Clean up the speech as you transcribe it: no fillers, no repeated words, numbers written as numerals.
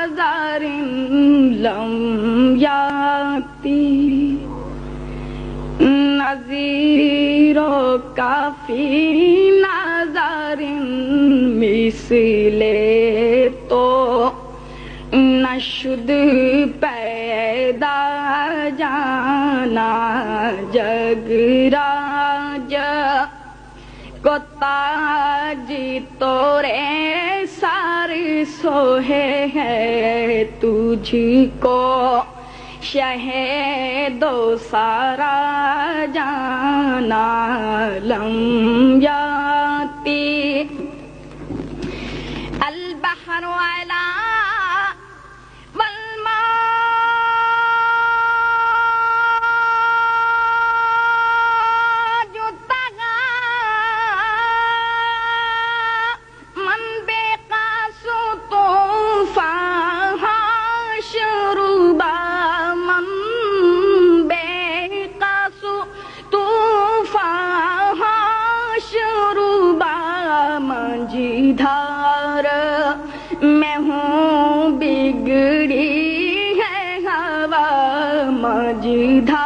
نظر لم یاتی نظیر و کافی نظر مثل تو نشد پیدا جانا جگ راج کو تاج تورے سر سوہے ہے تجھ کو شہد و سارا جانا لم یاتی البحر علا دھار میں ہوں بگڑی ہے ہوا مجھے دھار